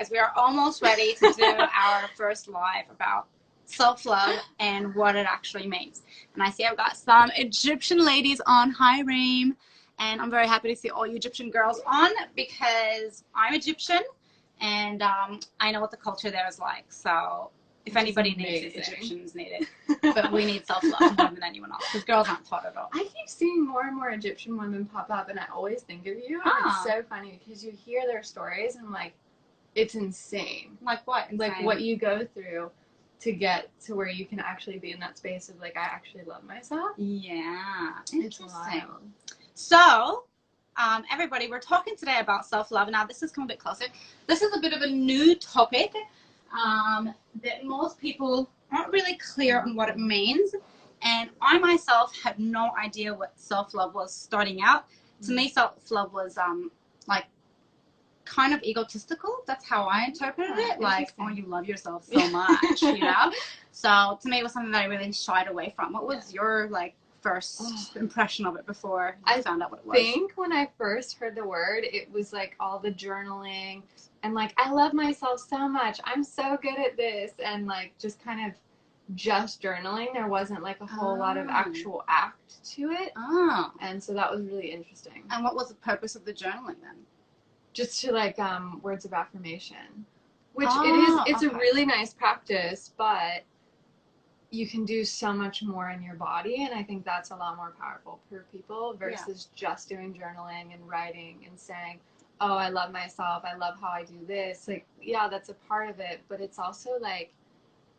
as we are almost ready to do our first live about self-love and what it actually means. And I see I've got some Egyptian ladies on. Hi, Reem. And I'm very happy to see all you Egyptian girls on because I'm Egyptian and I know what the culture there is like. So if anybody needs it, Egyptians need it. But we need self-love more than anyone else because girls aren't taught at all. I keep seeing more and more Egyptian women pop up and I always think of you. And it's so funny because you hear their stories and like, it's insane. Like what? Insane? Like what you go through to get to where you can actually be in that space of like, I actually love myself. Yeah. It's wild. So, everybody, we're talking today about self-love. Now, this is coming a bit closer. This is a bit of a new topic that most people aren't really clear on what it means. And I myself had no idea what self-love was starting out. To me, self-love was like kind of egotistical. That's how I interpreted it. Like, oh, you love yourself so much, you know? So to me, it was something that I really shied away from. What was your like first impression of it before you found out what it was? I think when I first heard the word, it was like all the journaling and like, I love myself so much. I'm so good at this. And like, just kind of just journaling. There wasn't like a whole lot of actual act to it. And so that was really interesting. And what was the purpose of the journaling then? Just to like words of affirmation, which it's a really nice practice, but you can do so much more in your body, and I think that's a lot more powerful for people versus just doing journaling and writing and saying, oh, I love myself, I love how I do this. Like, yeah, that's a part of it, but it's also like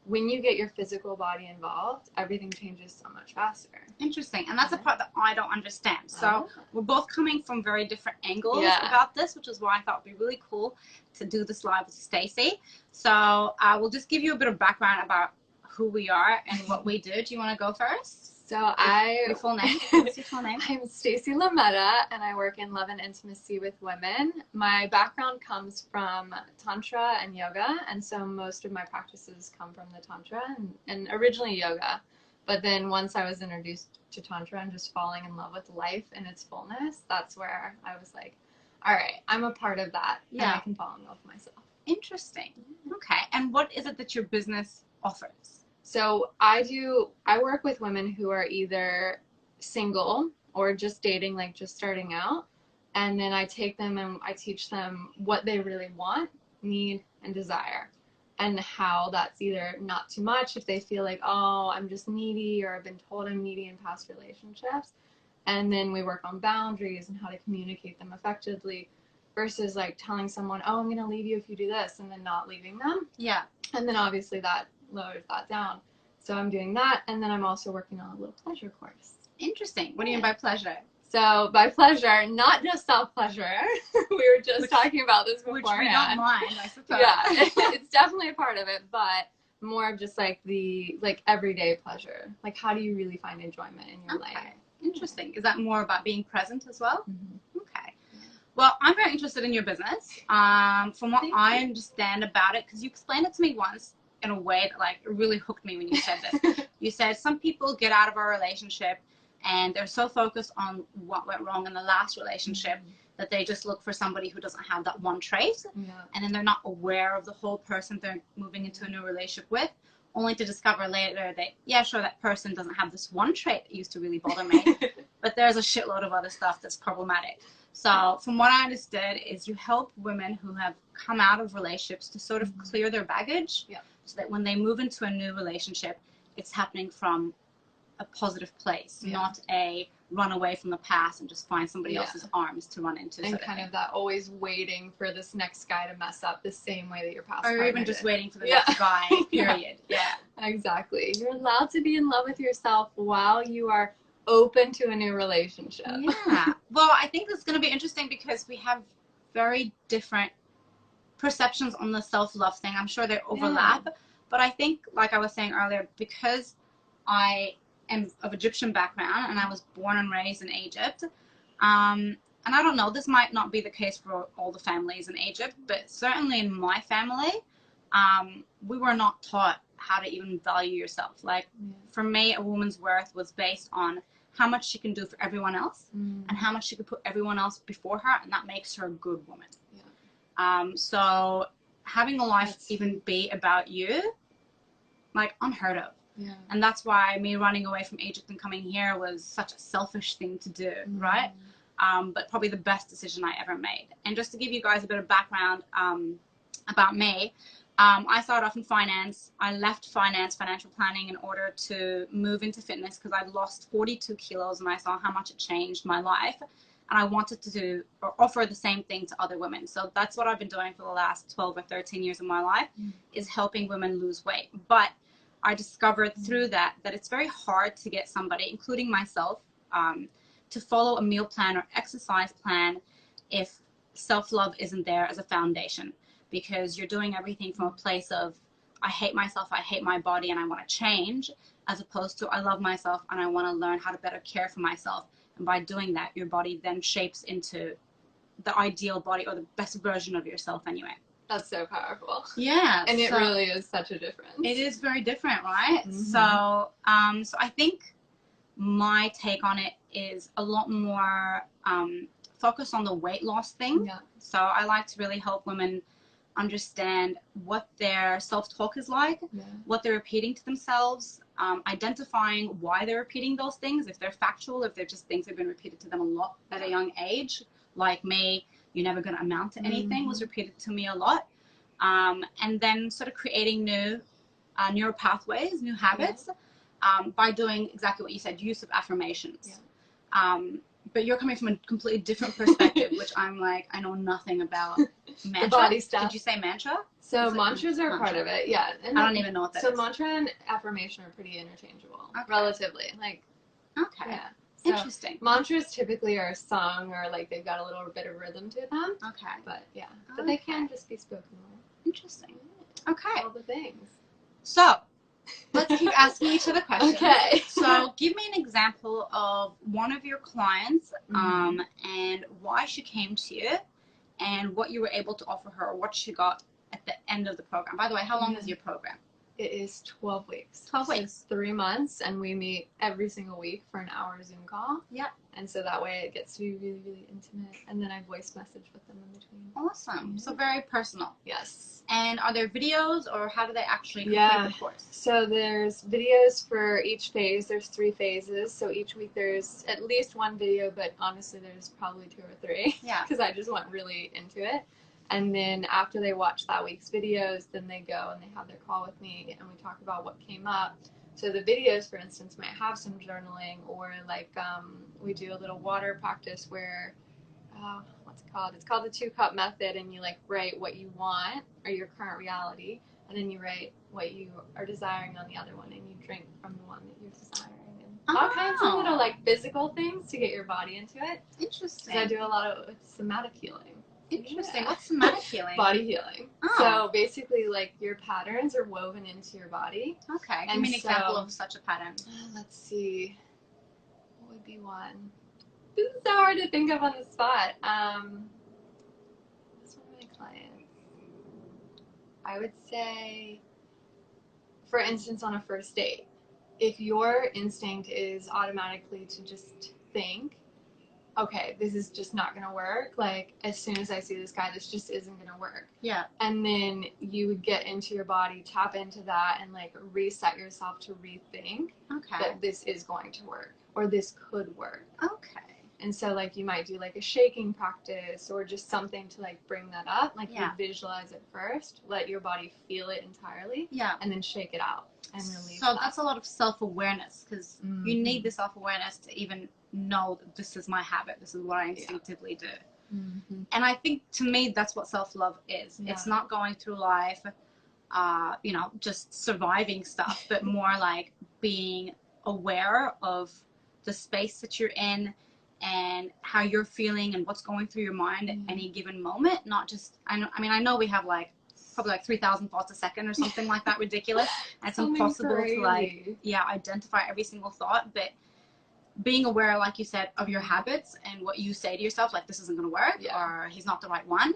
when you get your physical body involved, everything changes so much faster. Interesting. And that's a part that I don't understand. So we're both coming from very different angles about this, which is why I thought it would be really cool to do this live with Stacy. So I will just give you a bit of background about who we are and what we do. Do you want to go first? So your full name? What's your full name? I'm Stacy Lemetta, and I work in love and intimacy with women. My background comes from Tantra and yoga, and so most of my practices come from the Tantra and originally yoga. But then once I was introduced to Tantra and just falling in love with life in its fullness, that's where I was like, all right, I'm a part of that, and I can fall in love with myself. Interesting. Okay. And what is it that your business offers? So I work with women who are either single or just dating, like just starting out. And then I take them and I teach them what they really want, need, and desire. And how that's either not too much if they feel like, oh, I'm just needy, or I've been told I'm needy in past relationships. And then we work on boundaries and how to communicate them effectively versus like telling someone, oh, I'm going to leave you if you do this, and then not leaving them. Yeah. And then obviously that lowers that down. So I'm doing that, and then I'm also working on a little pleasure course. Interesting. What do you mean by pleasure? So by pleasure, not just self-pleasure. We were just talking about this before. Which we don't mind, I suppose. Yeah, it's definitely a part of it, but more of just like the everyday pleasure. Like, how do you really find enjoyment in your life? Interesting. Is that more about being present as well? Mm-hmm. Okay. Well, I'm very interested in your business. From what I understand about it, because you explained it to me once in a way that like it really hooked me when you said this. You said some people get out of a relationship and they're so focused on what went wrong in the last relationship that they just look for somebody who doesn't have that one trait, and then they're not aware of the whole person they're moving into a new relationship with, only to discover later that, yeah, sure, that person doesn't have this one trait that used to really bother me, but there's a shitload of other stuff that's problematic. So from what I understood is you help women who have come out of relationships to sort of clear their baggage, so that when they move into a new relationship, it's happening from a positive place, not a run away from the past and just find somebody else's arms to run into. And kind of that always waiting for this next guy to mess up the same way that your past or even just waiting for the next guy, period. Exactly. You're allowed to be in love with yourself while you are open to a new relationship. Well, I think this is going to be interesting because we have very different perceptions on the self-love thing. I'm sure they overlap, but I think, like I was saying earlier, because I am of Egyptian background and I was born and raised in Egypt, and I don't know, this might not be the case for all the families in Egypt, but certainly in my family, we were not taught how to even value yourself. Like, for me, a woman's worth was based on how much she can do for everyone else and how much she can put everyone else before her, and that makes her a good woman. So having a life even be about you, like, unheard of. Yeah. And that's why me running away from Egypt and coming here was such a selfish thing to do, right? But probably the best decision I ever made. And just to give you guys a bit of background about me, I started off in finance. I left financial planning, in order to move into fitness because I'd lost 42 kilos and I saw how much it changed my life. And I wanted to do or offer the same thing to other women. So that's what I've been doing for the last 12 or 13 years of my life, is helping women lose weight. But I discovered through that it's very hard to get somebody, including myself, to follow a meal plan or exercise plan if self-love isn't there as a foundation, because you're doing everything from a place of, I hate myself, I hate my body, and I want to change, as opposed to, I love myself and I want to learn how to better care for myself. And by doing that, your body then shapes into the ideal body, or the best version of yourself anyway. That's so powerful. Yeah. And it really is such a difference. It is very different, right? So I think my take on it is a lot more focused on the weight loss thing. Yeah. So I like to really help women understand what their self-talk is like, what they're repeating to themselves, identifying why they're repeating those things, if they're factual, if they're just things that have been repeated to them a lot at a young age, like me, you're never going to amount to anything, was repeated to me a lot. And then sort of creating new neural pathways, new habits, by doing exactly what you said, use of affirmations. But you're coming from a completely different perspective, which I'm like, I know nothing about. Mantra? The body stuff. Did you say mantra? So mantras are part of it, yeah. And I don't even know what that is. So mantra and affirmation are pretty interchangeable, relatively. Like, yeah. So interesting. Mantras typically are sung, or like they've got a little bit of rhythm to them. But yeah, but they can just be spoken word. Interesting. Okay. All the things. So let's keep asking each other questions. Okay. So give me an example of one of your clients, and why she came to you, and what you were able to offer her, or what she got at the end of the program. By the way, how long is your program? It is 12 weeks. 12 weeks. It's 3 months, and we meet every single week for an hour Zoom call. Yeah. And so that way it gets to be really, really intimate. And then I voice message with them in between. Awesome. So very personal. Yes. And are there videos, or how do they actually complete the course? So there's videos for each phase. There's 3 phases. So each week there's at least 1 video, but honestly there's probably 2 or 3. Yeah. Because I just went really into it. And then after they watch that week's videos, then they go and they have their call with me, and we talk about what came up. So the videos, for instance, might have some journaling, or like we do a little water practice where, what's it called? It's called the 2-cup method, and you like write what you want, or your current reality, and then you write what you are desiring on the other one, and you drink from the one that you're desiring. And all kinds of little like physical things to get your body into it. Interesting. Because I do a lot of somatic healing. Interesting. What's somatic healing? Body healing. Oh. So basically, like, your patterns are woven into your body. Okay. Give me an example of such a pattern. Let's see. What would be one? This is so hard to think of on the spot. What's one of my clients? I would say, for instance, on a first date, if your instinct is automatically to just think, okay, this is just not going to work. Like, as soon as I see this guy, this just isn't going to work. Yeah. And then you would get into your body, tap into that, and, like, reset yourself to rethink that this is going to work, or this could work. Okay. And so, like, you might do, like, a shaking practice, or just something to, like, bring that up. Like, you visualize it first, let your body feel it entirely, and then shake it out and release So that's a lot of self-awareness, because you need the self-awareness to even know that this is my habit, this is what I instinctively do. And I think, to me, that's what self-love is. It's not going through life, you know, just surviving stuff, but more like being aware of the space that you're in, and how you're feeling, and what's going through your mind at any given moment. Not just, I know we have like probably like 3,000 thoughts a second or something like that, ridiculous. And it's impossible to like, identify every single thought, but being aware, like you said, of your habits and what you say to yourself, like, this isn't going to work, or he's not the right one.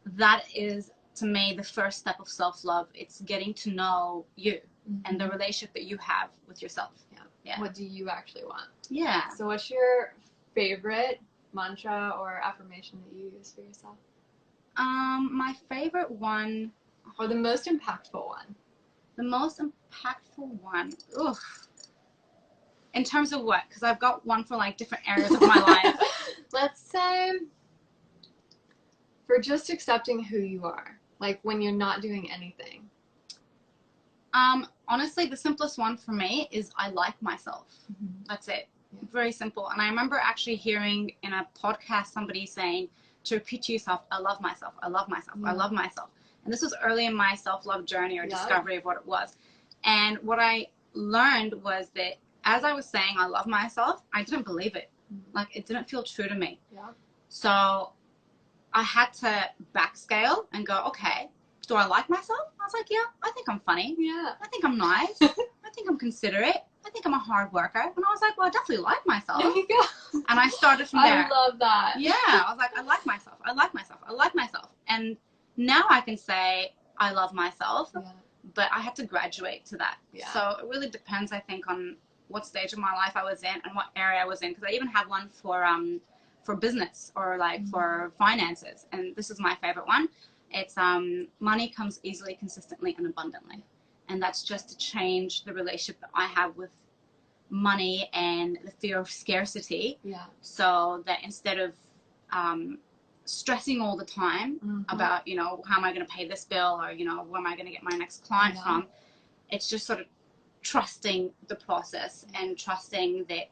That is, to me, the first step of self-love. It's getting to know you and the relationship that you have with yourself. What do you actually want? So what's your favorite mantra or affirmation that you use for yourself? My favorite one Or the most impactful one? The most impactful one. Ugh. In terms of what? Because I've got one for like different areas of my life. Let's say for just accepting who you are, like when you're not doing anything. Honestly, the simplest one for me is I like myself. Mm-hmm. That's it. Yeah. Very simple. And I remember actually hearing in a podcast somebody saying to repeat to yourself, I love myself, I love myself, I love myself. And this was early in my self-love journey or discovery of what it was. And what I learned was that as I was saying I love myself, I didn't believe it. Mm-hmm. Like, it didn't feel true to me. Yeah. So I had to backscale and go, okay, do I like myself? I was like, yeah, I think I'm funny. Yeah. I think I'm nice. I think I'm considerate. I think I'm a hard worker. And I was like, well, I definitely like myself. There you go. And I started from there. I love that. Yeah. I was like, I like myself. I like myself. I like myself. And now I can say I love myself, but I had to graduate to that. Yeah. So it really depends, I think, on what stage of my life I was in and what area I was in. Because I even have one for business or like for finances. And this is my favorite one. It's money comes easily, consistently, and abundantly. And that's just to change the relationship that I have with money and the fear of scarcity. Yeah. So that instead of stressing all the time about, you know, how am I going to pay this bill or, you know, where am I going to get my next client from? It's just sort of trusting the process and trusting that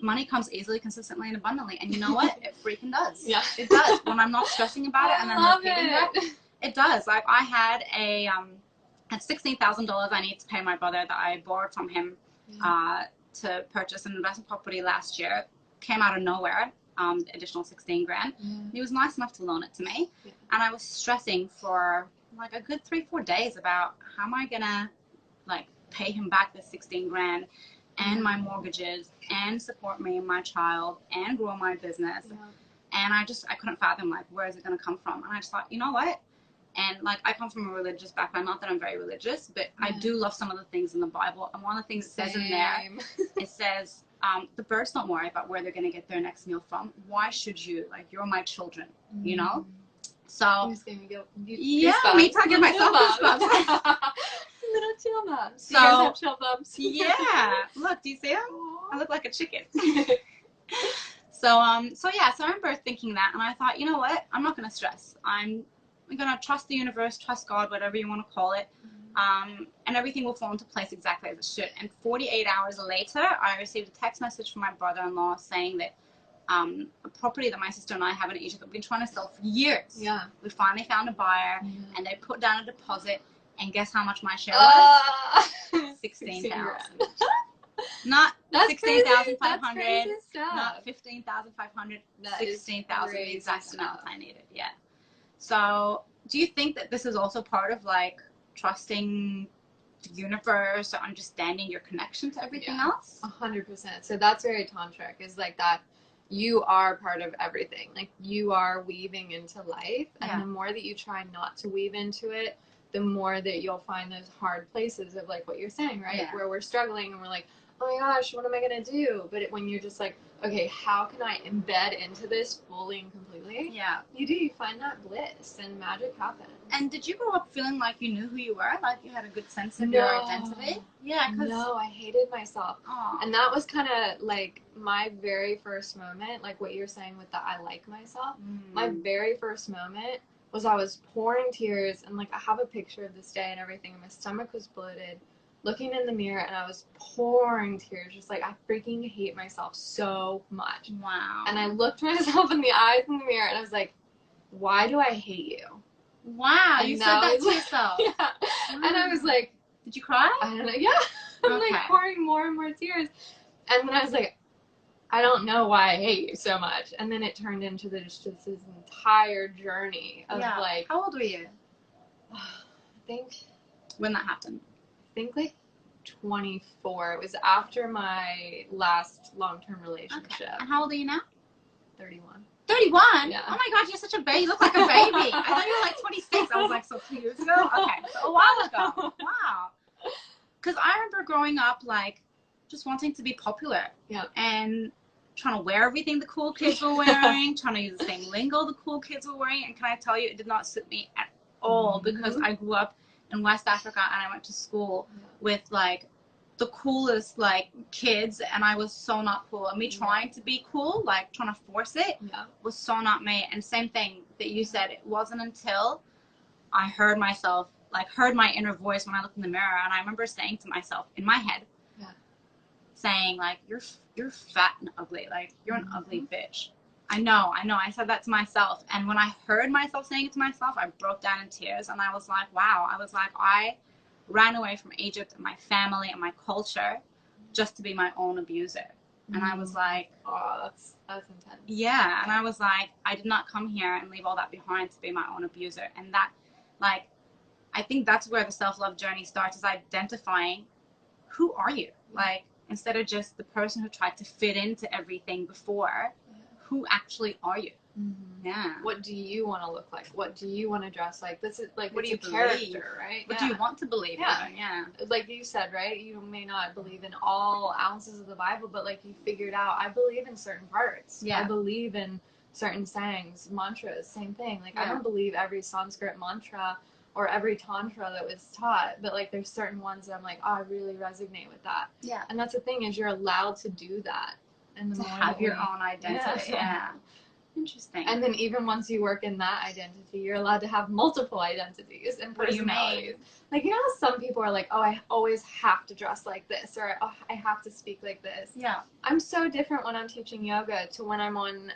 money comes easily, consistently, and abundantly. And you know what? It freaking does. Yeah. It does. When I'm not stressing about it and I'm repeating that, it does. Like, I had had $16,000 I need to pay my brother that I borrowed from him to purchase an investment property last year. Came out of nowhere, additional 16 grand. He was nice enough to loan it to me. Yeah. And I was stressing for like a good 3-4 days about how am I going to like pay him back the 16 grand and my mortgages and support me and my child and grow my business. Yeah. And I couldn't fathom, like, where is it going to come from? And I just thought, you know what? And like, I come from a religious background, not that I'm very religious, but I do love some of the things in the Bible. And one of the things it says in there, it says, the birds don't worry about where they're going to get their next meal from. Why should you? Like, you're my children, you know? So, me talking myself goosebumps. Little chill bumps. So, you guys have chill bumps? Yeah. Look, do you see them? I look like a chicken. So I remember thinking that, and I thought, you know what? I'm not going to stress. I'm going to trust the universe, trust God, whatever you want to call it, and everything will fall into place exactly as it should. And 48 hours later, I received a text message from my brother-in-law saying that a property that my sister and I have in Egypt that we've been trying to sell for years. Yeah. We finally found a buyer, and they put down a deposit. And guess how much my share was? 16,000. Not 16,500. Not 15,500. 16,000. The exact amount I needed. Yeah. So, do you think that this is also part of like trusting the universe or understanding your connection to everything else? 100%. So that's very tantric. Is like that. You are part of everything. Like, you are weaving into life, and the more that you try not to weave into it, the more that you'll find those hard places of like what you're saying, right? Yeah. Where we're struggling and we're like, oh my gosh, what am I going to do? But when you're just like, okay, how can I embed into this fully and completely? Yeah. You find that bliss and magic happens. And did you grow up feeling like you knew who you were? Like you had a good sense of your identity? Yeah. No, I hated myself. Aww. And that was kind of like my very first moment, like what you're saying with the I like myself. My very first moment was I was pouring tears, and like I have a picture of this day and everything, and my stomach was bloated, looking in the mirror, and I was pouring tears, just like I freaking hate myself so much. Wow. And I looked myself in the eyes in the mirror, and I was like, why do I hate you? Wow, and you said that to yourself. Yeah. Wow. And I was like, did you cry? I don't know. Yeah. I'm like pouring more and more tears. And then I was like, I don't know why I hate you so much. And then it turned into just this entire journey of like. How old were you? I think. When that happened? I think like 24. It was after my last long-term relationship. Okay. And how old are you now? 31. 31? Yeah. Oh my gosh, you're such a baby. You look like a baby. I thought you were like 26. I was like, so 2 years ago? Okay. So a while ago. Wow. Because I remember growing up like just wanting to be popular. Yeah. And trying to wear everything the cool kids were wearing, trying to use the same lingo the cool kids were wearing, and can I tell you, it did not suit me at all because I grew up in West Africa and I went to school with like the coolest like kids, and I was so not cool. And me trying to be cool, like trying to force it, was so not me. And same thing that you said, it wasn't until I heard myself, like heard my inner voice when I looked in the mirror, and I remember saying to myself in my head, saying like, you're fat and ugly, like you're an ugly bitch. I know. I said that to myself. And when I heard myself saying it to myself, I broke down in tears. And I was like, wow. I was like, I ran away from Egypt and my family and my culture just to be my own abuser. And I was like, oh, that's intense. Yeah. And I was like, I did not come here and leave all that behind to be my own abuser. And that, like, I think that's where the self-love journey starts, is identifying who are you? Like, instead of just the person who tried to fit into everything before, who actually are you? Yeah. What do you want to look like? What do you want to dress like? This is like, what do you character, right? What do you want to believe in? Yeah. Like you said, right? You may not believe in all ounces of the Bible, but like you figured out, I believe in certain parts. I believe in certain sayings, mantras, same thing. Like I don't believe every Sanskrit mantra or every tantra that was taught, but like there's certain ones that I'm like, oh, I really resonate with that. Yeah. And that's the thing, is you're allowed to do that. And to have your own identity. Interesting. And then even once you work in that identity, you're allowed to have multiple identities and personalities. Like, you know how some people are like, oh, I always have to dress like this, or oh, I have to speak like this. Yeah. I'm so different when I'm teaching yoga to when I'm on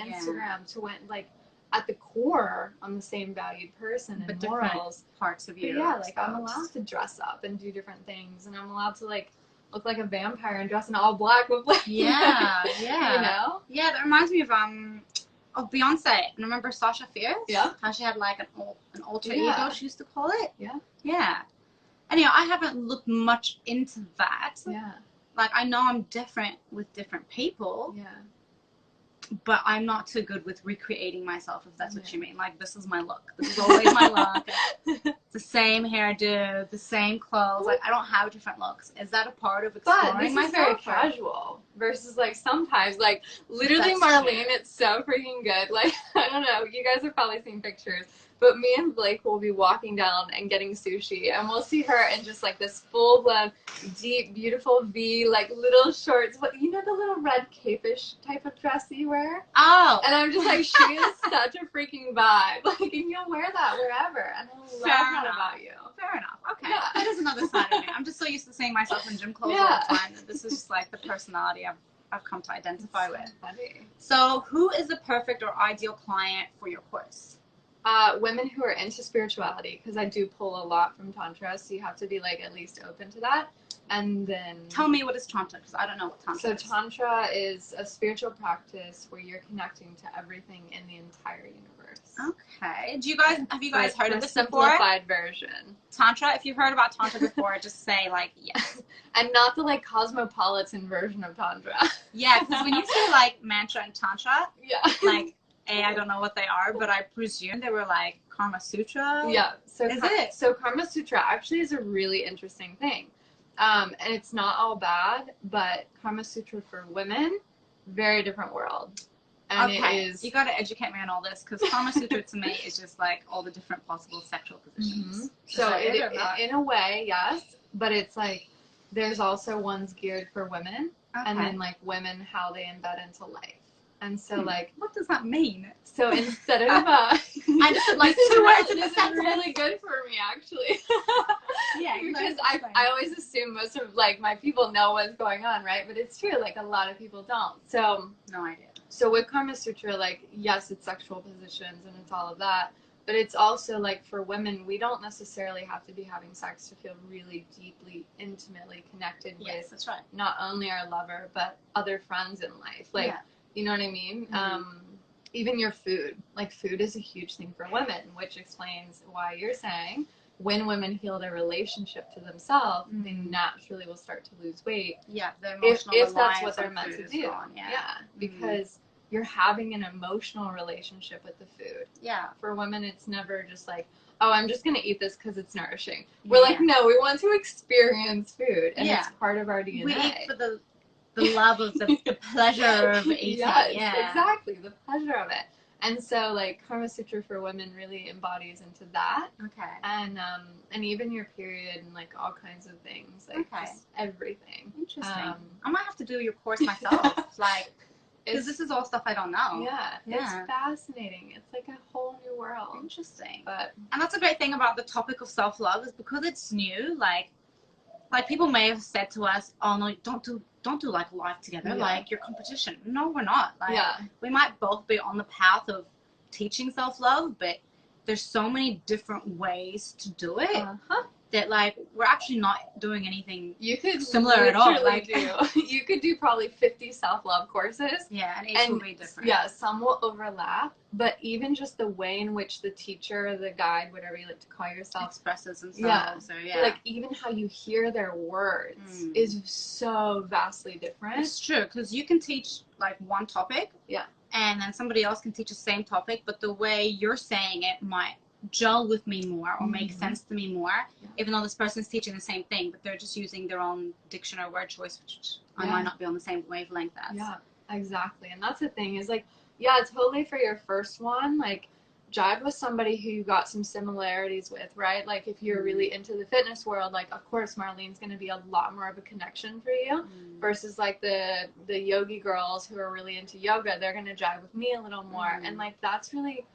Instagram to when, like, at the core, I'm the same valued person and morals. Parts of you. But yeah, like I'm allowed to dress up and do different things, and I'm allowed to like look like a vampire and dress in all black with like you know? Yeah, that reminds me of Beyonce. And remember Sasha Fierce? Yeah. How she had like an alter ego, she used to call it. Yeah. And you know, I haven't looked much into that. Yeah. Like I know I'm different with different people. Yeah. But I'm not too good with recreating myself, if that's what you mean. Like, this is my look. This is always my look. The same hairdo, the same clothes. Like, I don't have different looks. Is that a part of exploring myself? But this is very casual versus, like, sometimes, like, literally Marlene, it's so freaking good. Like, I don't know. You guys have probably seen pictures. But me and Blake will be walking down and getting sushi, and we'll see her in just like this full-blown, deep, beautiful V, like little shorts. What, you know, the little red cape-ish type of dress that you wear? Oh. And I'm just like, she is such a freaking vibe. Like, and you'll wear that wherever, and I love that about you. Fair enough. Okay. Yeah. That is another side of me. I'm just so used to seeing myself in gym clothes all the time that this is just like the personality I've come to identify with. Funny. So, who is the perfect or ideal client for your course? Women who are into spirituality, because I do pull a lot from Tantra, so you have to be like at least open to that. And then tell me, what is Tantra, because I don't know what Tantra is. So Tantra is a spiritual practice where you're connecting to everything in the entire universe. Okay. Have you guys heard of this before? Simplified version. Tantra, if you've heard about Tantra before, just say like yes. And not the like cosmopolitan version of Tantra. Yeah, because when you say like mantra and Tantra, like I don't know what they are, but I presume they were like Kama Sutra. Yeah. So Kama Sutra actually is a really interesting thing. And it's not all bad, but Kama Sutra for women, very different world. And it is... You got to educate me on all this, because Kama Sutra to me is just like all the different possible sexual positions. So in a way, yes, but it's like there's also ones geared for women, and then like women, how they embed into life. And so, like, what does that mean? So instead of, I just like two words in a sentence. This is really good for me, actually. Yeah, because I always assume most of like my people know what's going on, right? But it's true, like a lot of people don't. So no idea. So with Kama Sutra, like, yes, it's sexual positions and it's all of that, but it's also like for women, we don't necessarily have to be having sex to feel really deeply, intimately connected with that's right. Not only our lover but other friends in life, like. You know what I mean? Even your food. Like, food is a huge thing for women, which explains why you're saying when women heal their relationship to themselves, they naturally will start to lose weight. Yeah, their emotional if that's what they're meant to do. Gone, because you're having an emotional relationship with the food. Yeah. For women, it's never just like, oh, I'm just going to eat this because it's nourishing. We're like, no, we want to experience food, and it's part of our DNA. We eat for the love of the pleasure of eating. Yes, exactly, the pleasure of it. And so like Karma Sutra for Women really embodies into that. Okay. And even your period and like all kinds of things, like just everything. Interesting. I might have to do your course myself. Like, because this is all stuff I don't know. Yeah, it's fascinating. It's like a whole new world. Interesting. And that's a great thing about the topic of self-love, is because it's new. Like people may have said to us, "Oh no, don't do like life together. Like your competition." No, we're not. Like we might both be on the path of teaching self-love, but there's so many different ways to do it. That like we're actually not doing anything similar at all. Like you could do probably 50 self-love courses. Yeah, and each will be different. Yeah, some will overlap, but even just the way in which the teacher, the guide, whatever you like to call yourself, expresses themselves. Like even how you hear their words is so vastly different. It's true, because you can teach like one topic. Yeah. And then somebody else can teach the same topic, but the way you're saying it might gel with me more or make sense to me more, even though this person's teaching the same thing, but they're just using their own dictionary word choice, which I might not be on the same wavelength as. Yeah, exactly. And that's the thing is like, totally for your first one, like jive with somebody who you got some similarities with, right? Like if you're really into the fitness world, like of course Marlene's going to be a lot more of a connection for you versus like the yogi girls who are really into yoga, they're going to jive with me a little more. And like that's really,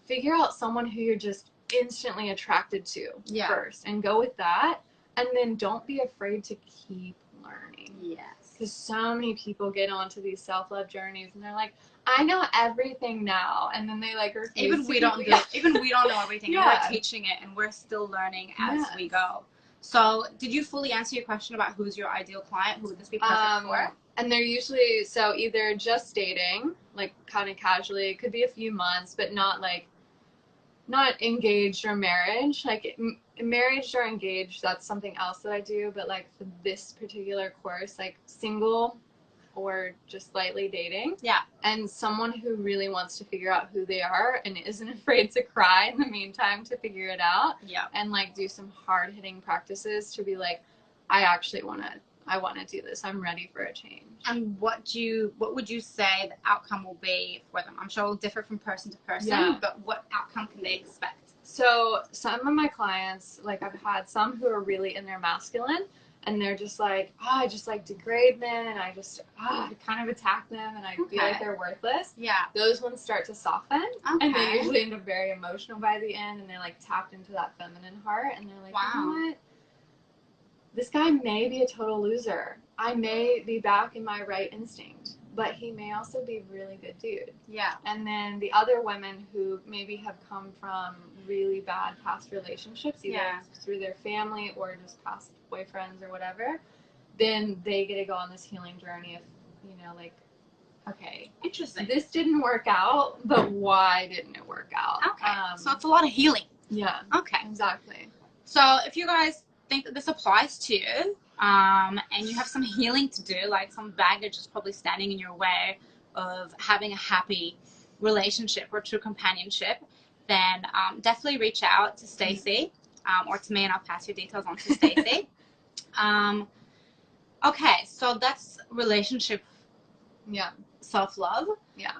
figure out someone who you're just instantly attracted to first and go with that, and then don't be afraid to keep learning. Yes, because so many people get onto these self-love journeys and they're like, I know everything now, and then they like refuse even we don't know everything. We're teaching it and we're still learning as we go. So did you fully answer your question about who's your ideal client? Who would this be perfect for? And they're usually either just dating, like kind of casually, it could be a few months, but not engaged or marriage. Like marriage or engaged, that's something else that I do, but like for this particular course, like single or just slightly dating. Yeah. And someone who really wants to figure out who they are and isn't afraid to cry in the meantime to figure it out. Yeah. And like do some hard hitting practices to be like, I want to do this. I'm ready for a change. And what would you say the outcome will be for them? I'm sure it will differ from person to person, but what outcome can they expect? So some of my clients, like I've had some who are really in their masculine, and they're just like, I just like degrade men, and I just kind of attack them, and I feel like they're worthless. Yeah. Those ones start to soften, and they usually end up very emotional by the end, and they're like tapped into that feminine heart, and they're like, you know what? This guy may be a total loser. I may be back in my right instinct, but he may also be a really good dude. Yeah. And then the other women who maybe have come from really bad past relationships, either through their family or just past boyfriends or whatever, then they get to go on this healing journey of, like, okay, interesting. This didn't work out, but why didn't it work out? Okay. So it's a lot of healing. Yeah. Okay. Exactly. So if you guys think that this applies to you, and you have some healing to do, like some baggage is probably standing in your way of having a happy relationship or true companionship, then definitely reach out to Stacy or to me, and I'll pass your details on to Stacy. Okay, so that's relationship, self-love,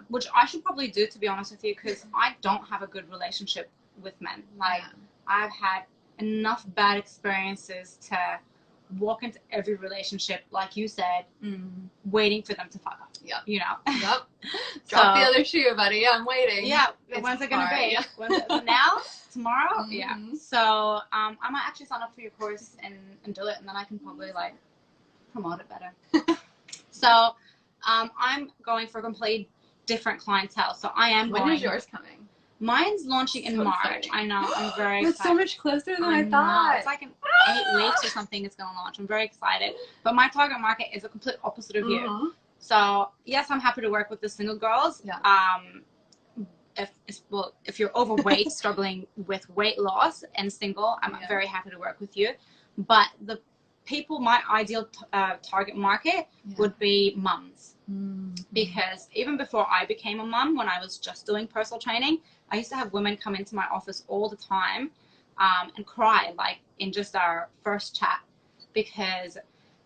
which I should probably do, to be honest with you, because I don't have a good relationship with men. Like, I've had enough bad experiences to walk into every relationship, like you said, waiting for them to fuck up. Yeah. You know? Yep. Drop the other shoe, buddy. I'm waiting. Yeah. When's it going to be? Now? Tomorrow? Yeah. So I might actually sign up for your course and do it, and then I can probably, like, promote it better. So I'm going for a complete different clientele. So I am When is yours coming? Mine's launching in March. Exciting. I know. I'm very excited. It's so much closer than I thought. It's like in 8 weeks or something it's going to launch. I'm very excited. But my target market is the complete opposite of you. So, yes, I'm happy to work with the single girls. Yeah. If you're overweight, struggling with weight loss and single, I'm very happy to work with you. But the people, my ideal target market would be mums. Because even before I became a mum, when I was just doing personal training, I used to have women come into my office all the time and cry, like in just our first chat, because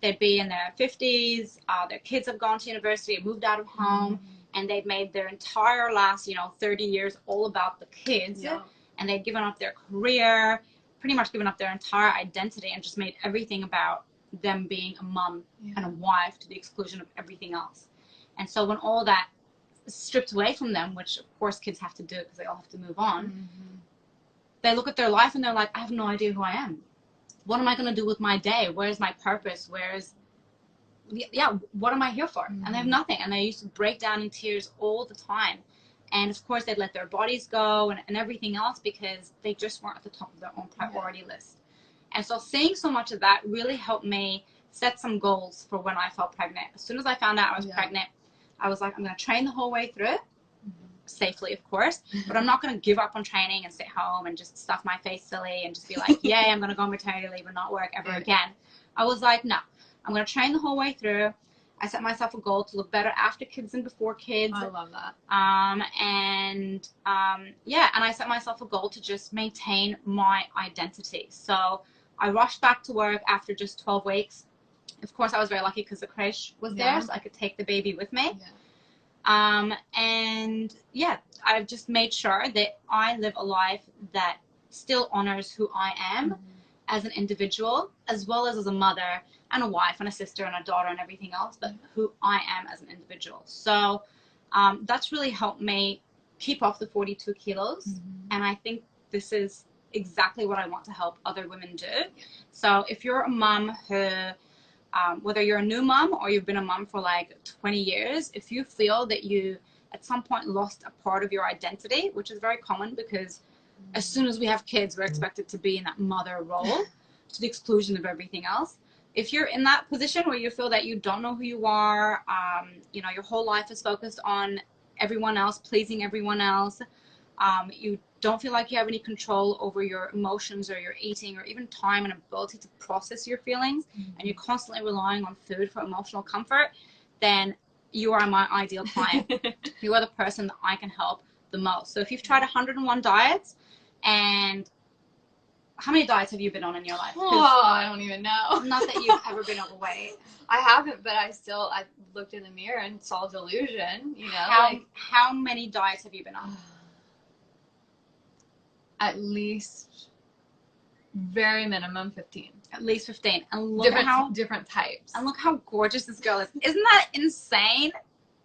they'd be in their 50s, their kids have gone to university, moved out of home, and they'd made their entire last, 30 years all about the kids, and they'd given up their career, pretty much given up their entire identity, and just made everything about them being a mum and a wife to the exclusion of everything else. And so when all that is stripped away from them, which of course kids have to do because they all have to move on, they look at their life and they're like, I have no idea who I am. What am I going to do with my day? Where's my purpose? What am I here for? And they have nothing. And they used to break down in tears all the time. And of course, they'd let their bodies go and everything else because they just weren't at the top of their own priority list. And so seeing so much of that really helped me set some goals for when I felt pregnant. As soon as I found out I was pregnant, I was like, I'm going to train the whole way through, safely, of course, but I'm not going to give up on training and sit home and just stuff my face silly and just be like, yay, I'm going to go on maternity leave and not work ever again. I was like, no, I'm going to train the whole way through. I set myself a goal to look better after kids than before kids. I love that. And I set myself a goal to just maintain my identity. So I rushed back to work after just 12 weeks. Of course, I was very lucky because the creche was there, so I could take the baby with me. I've just made sure that I live a life that still honors who I am as an individual, as well as a mother and a wife and a sister and a daughter and everything else, but who I am as an individual. So that's really helped me keep off the 42 kilos. And I think this is exactly what I want to help other women do. So if you're a mom who, whether you're a new mom or you've been a mom for like 20 years, if you feel that you at some point lost a part of your identity, which is very common because as soon as we have kids, we're expected to be in that mother role to the exclusion of everything else. If you're in that position where you feel that you don't know who you are, your whole life is focused on everyone else, pleasing everyone else, you don't feel like you have any control over your emotions or your eating or even time and ability to process your feelings, and you're constantly relying on food for emotional comfort, then you are my ideal client. You are the person that I can help the most. So if you've tried 101 diets, and how many diets have you been on in your life? Oh, I don't even know. Not that you've ever been overweight. I haven't, but I looked in the mirror and saw delusion, How many diets have you been on? At least, very minimum 15. At least 15. And look at how different types. And look how gorgeous this girl is. Isn't that insane?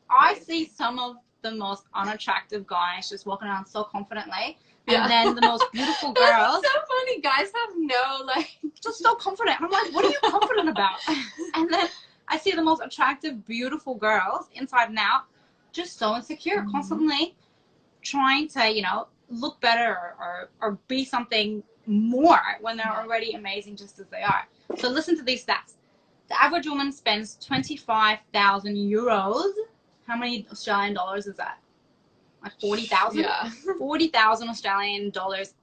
I see some of the most unattractive guys just walking around so confidently. And then the most beautiful girls. That's so funny. Guys have no, just so confident. I'm like, what are you confident about? And then I see the most attractive, beautiful girls inside and out, just so insecure, constantly trying to, look better or be something more when they're already amazing just as they are. So listen to these stats. The average woman spends 25,000 euros. How many Australian dollars is that? Like 40,000? Yeah. 40,000 Australian dollars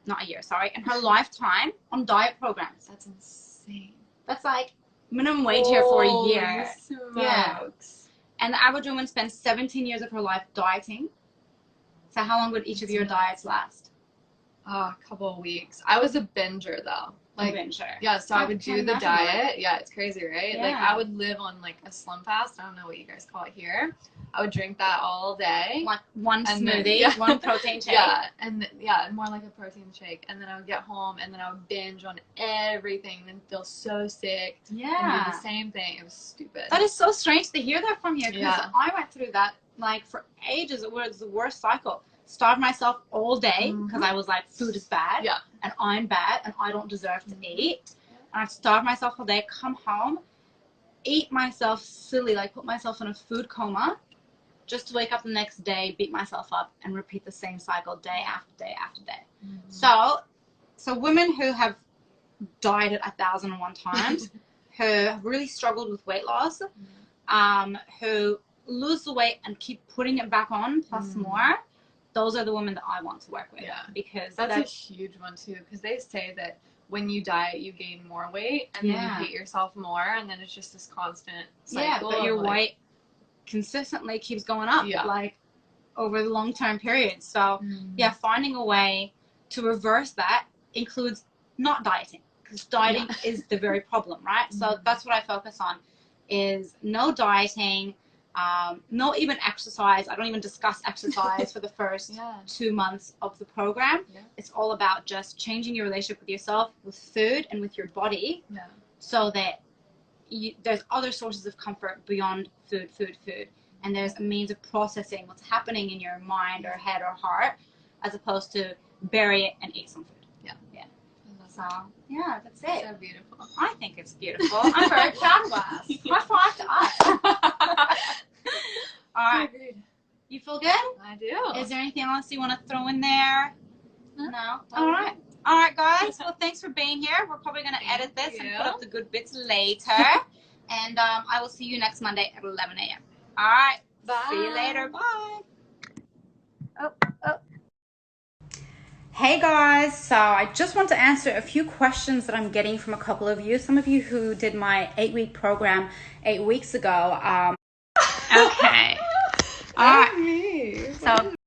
not a year, sorry, in her lifetime on diet programs. That's insane. That's like minimum wage here for a year. Smokes. Yeah. And the average woman spends 17 years of her life dieting. So how long would each of your diets last? A couple of weeks. I was a binger though. A binger. Yeah, so I would do the diet. Yeah, it's crazy, right? Yeah. I would live on a slim fast. I don't know what you guys call it here. I would drink that all day. Like one smoothie, one protein shake. Yeah, and more like a protein shake. And then I would get home and then I would binge on everything and feel so sick. Yeah. And do the same thing. It was stupid. That is so strange to hear that from you because I went through that for ages. It was the worst cycle. Starved myself all day because I was like, food is bad and I'm bad and I don't deserve to eat. And I'd starve myself all day, come home, eat myself silly, put myself in a food coma, just to wake up the next day, beat myself up, and repeat the same cycle day after day after day. So women who have dieted 1,001 times, who have really struggled with weight loss, who lose the weight and keep putting it back on plus more, those are the women that I want to work with. Yeah. Because that's a huge one too, because they say that when you diet, you gain more weight, and then you hate yourself more, and then it's just this constant cycle. Yeah, but your weight consistently keeps going up, over the long-term period. So, finding a way to reverse that includes not dieting, because dieting is the very problem, right? So that's what I focus on, is no dieting, Not even exercise. I don't even discuss exercise for the first 2 months of the program. It's all about just changing your relationship with yourself, with food, and with your body, so that there's other sources of comfort beyond food, and there's a means of processing what's happening in your mind or head or heart, as opposed to bury it and eat some food. So, yeah, that's it. So beautiful. I think it's beautiful. I'm very proud of us. High five to us. All right. You feel good? I do. Is there anything else you want to throw in there? No? All right. Okay. All right, guys. Well, thanks for being here. We're probably going to edit this and put up the good bits later. And I will see you next Monday at 11 a.m. All right. Bye. See you later. Bye. Hey guys, so I just want to answer a few questions that I'm getting from a couple of you. Some of you who did my 8-week program 8 weeks ago. Okay. All right. So